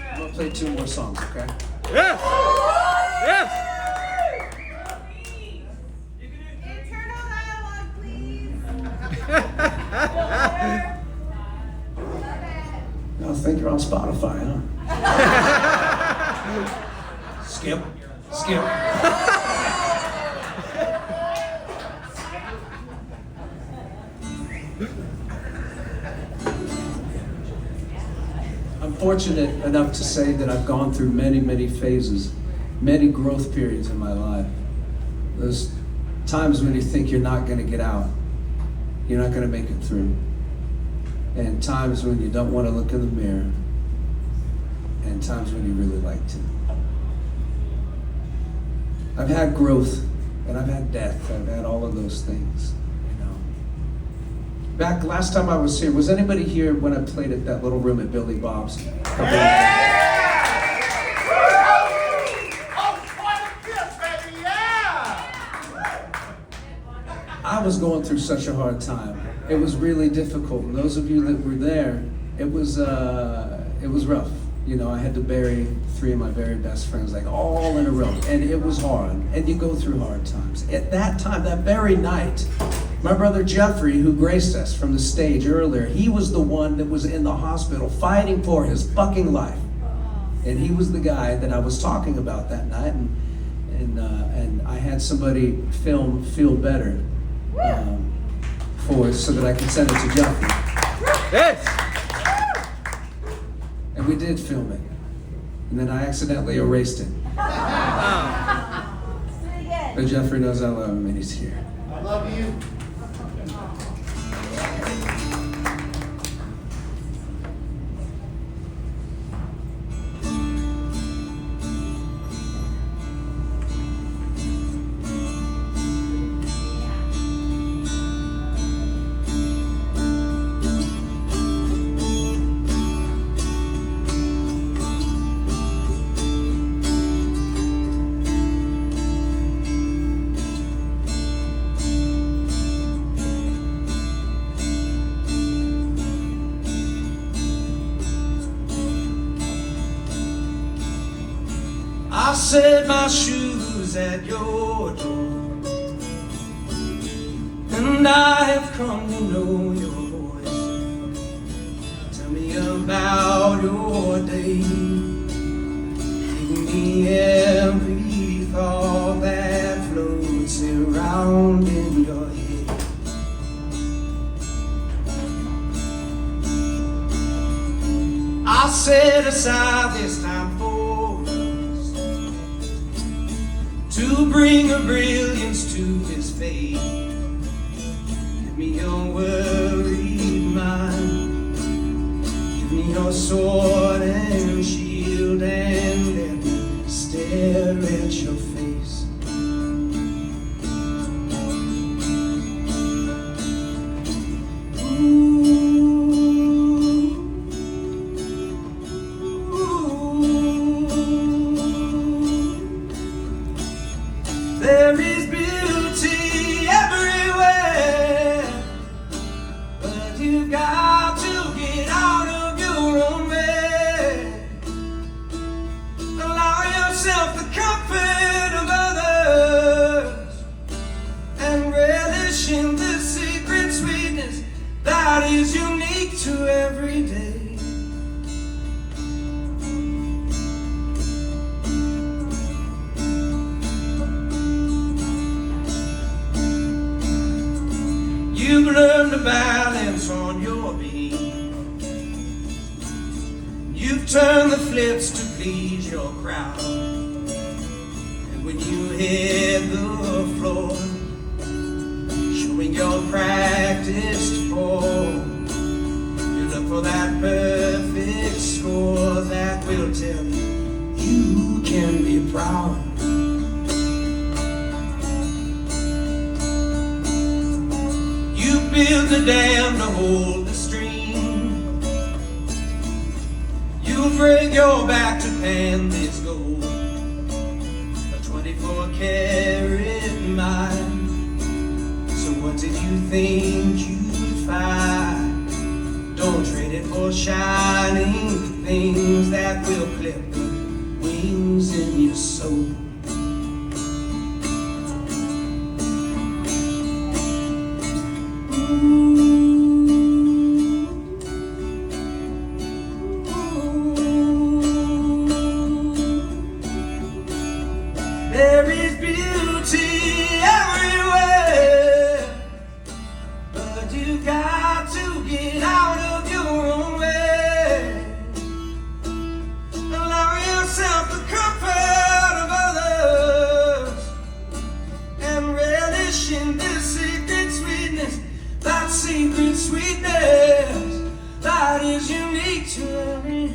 I'm gonna play 2 more songs, okay? Yes! Yes! Internal dialogue, please. I think you're on Spotify, huh? Skip. I'm fortunate enough to say that I've gone through many, many phases, many growth periods in my life. Those times when you think you're not going to get out, you're not going to make it through. And times when you don't want to look in the mirror, and times when you really like to. I've had growth, and I've had death. I've had all of those things, you know. Back last time I was here, was anybody here when I played at that little room at Billy Bob's? I was going through such a hard time. It was really difficult. And those of you that were there, it was rough. You know, I had to bury 3 of my very best friends, like all in a row. And it was hard. And you go through hard times. At that time, that very night, my brother Jeffrey, who graced us from the stage earlier, he was the one that was in the hospital fighting for his fucking life. And he was the guy that I was talking about that night. And I had somebody film Feel Better for us so that I could send it to Jeffrey. Yes! And we did film it. And then I accidentally erased it. But Jeffrey knows I love him and he's here. I love you. I set my shoes at your door, and I have come to know your voice. Tell me about your day. Give me every thought that floats around in your head. set aside this time for us to bring a brilliance to his faith. Give me your worried mind, give me your sword and shield, and let me stare at your face. There is beauty everywhere, but you've got to get out of your own way. Allow yourself the comfort of others and relish in the secret sweetness that is unique to every day. You've learned to balance on your beam. You've turned the flips to please your crowd. And when you hit the floor, showing your practiced form, you look for that perfect score that will tell you can be proud. Build the dam to hold the stream. You'll break your back to pan this gold, a 24-karat mine. So what did you think you'd find? Don't trade it for shining things that will clip the wings in your soul. There is beauty everywhere, but you've got to get out of your own way. Allow yourself the comfort of others and relish in this secret sweetness, that secret sweetness that is unique to every.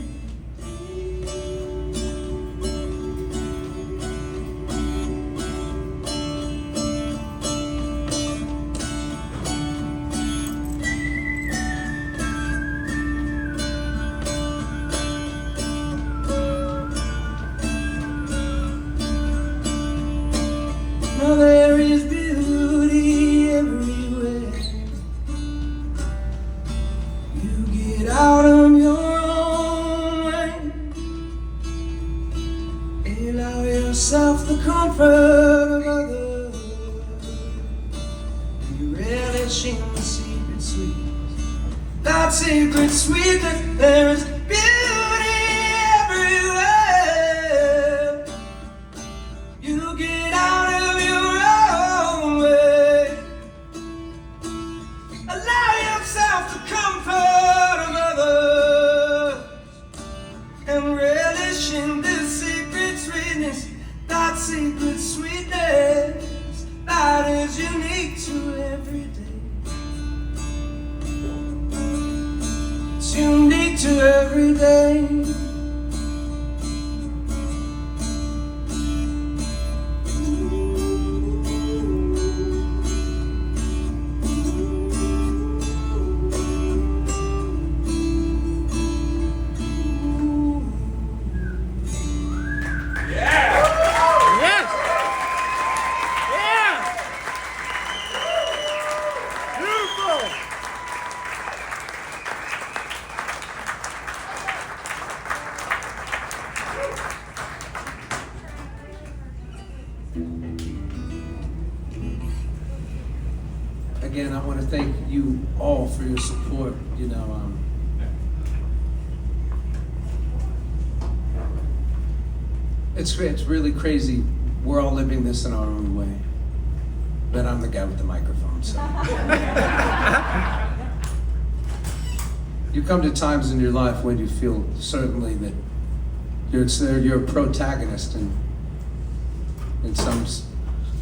Now there is beauty everywhere. You get out of your own way. Allow yourself the comfort of others. You relish in the secret sweetness, that secret sweetness. There is beauty everywhere. You get out of your own way. Allow yourself the comfort of others and relish in this secret sweetness, that secret sweetness that is unique to every day. It's unique to every day. Yes! Yeah! Beautiful! Again, I want to thank you all for your support. It's really crazy. We're all living this in our own way. But I'm the guy with the microphone, so. You come to times in your life when you feel certainly that you're a protagonist in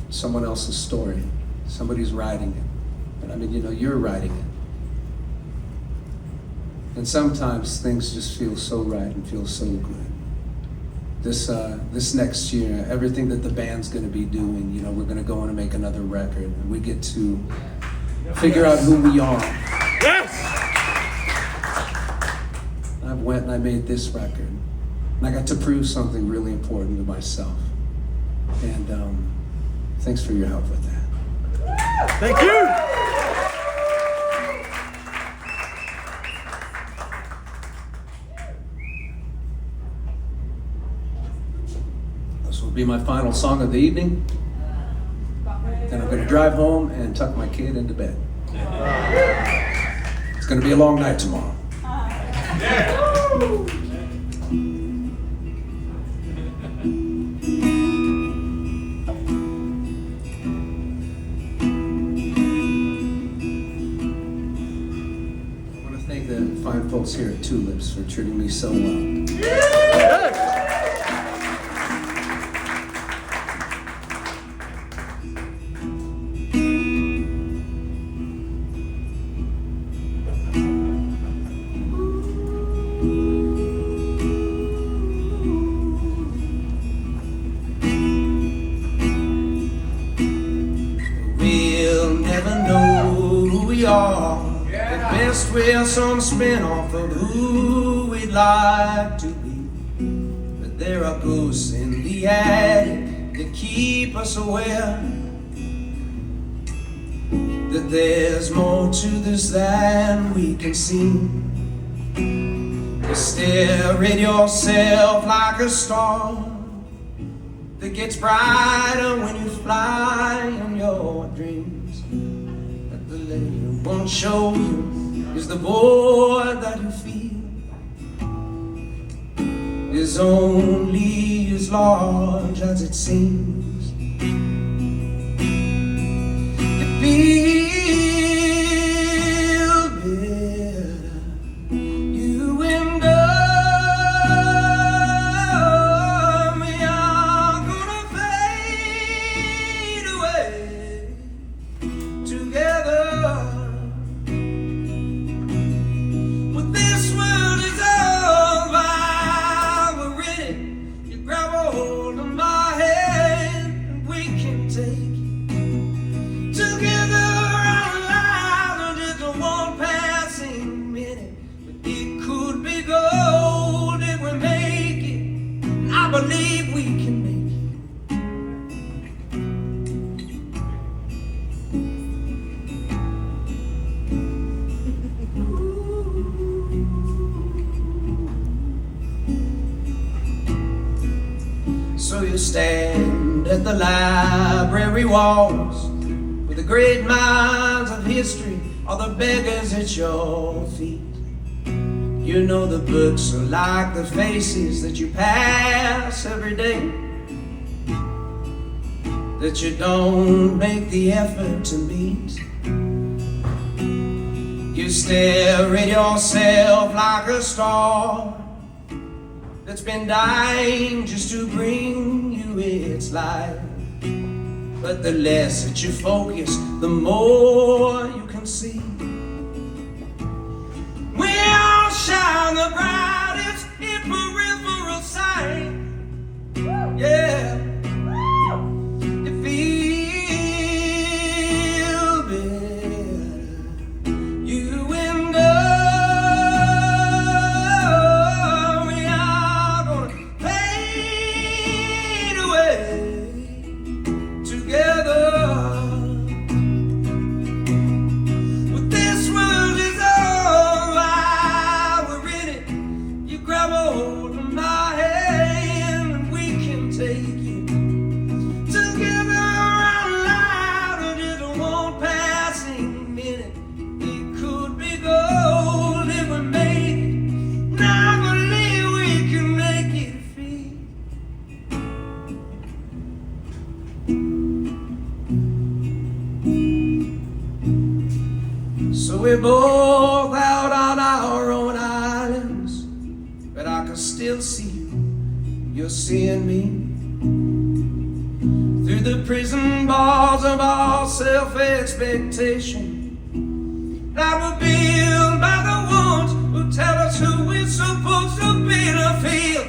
someone else's story. Somebody's writing it. But I mean, you know, you're writing it. And sometimes things just feel so right and feel so good. This next year, everything that the band's going to be doing, you know, we're going to go on and make another record, and we get to figure out who we are. Yes! I went and I made this record, and I got to prove something really important to myself. And thanks for your help with that. Thank you! This will be my final song of the evening. Then I'm going to drive home and tuck my kid into bed. It's going to be a long night tomorrow. I want to thank the fine folks here at Tulips for treating me so well. We'll never know who we are. At best, we're some spin-off of who we'd like to be. But there are ghosts in the attic that keep us aware that there's more to this than we can see. You stare at yourself like a star that gets brighter when you fly in your dreams. But the light won't show you is the void that you feel is only as large as it seems. You feel better, you and I. I believe we can make it. So you stand at the library walls where the great minds of history are the beggars at your feet. You know the books are like the faces that you pass every day, that you don't make the effort to meet. You stare at yourself like a star that's been dying just to bring you its light. But the less that you focus, the more you can see. We'll shine the brightest in peripheral sight. Yeah. You feel better, you and I. We are gonna fade away together. So we're both out on our own. for seeing me through the prison bars of all self-expectation that were built by the ones who tell us who we're supposed to be to feel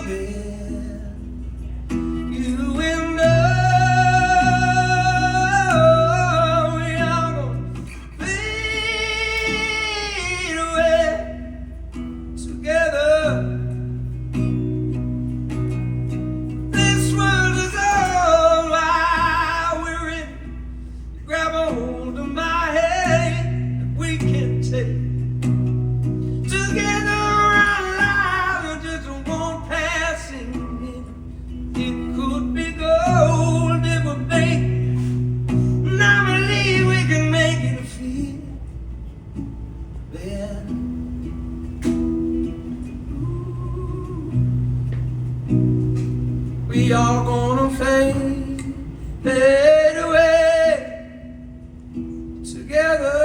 bad. You and I, we are gonna fade away together. This world is all while we're in. Grab a hold of my hand and we can take together our lives are just one passing minute. It could be gold if we make, and I believe we can make it feel better. We are gonna fade away together.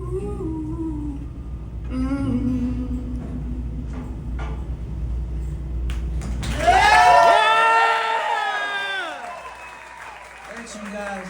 Ooh. Thanks, you guys.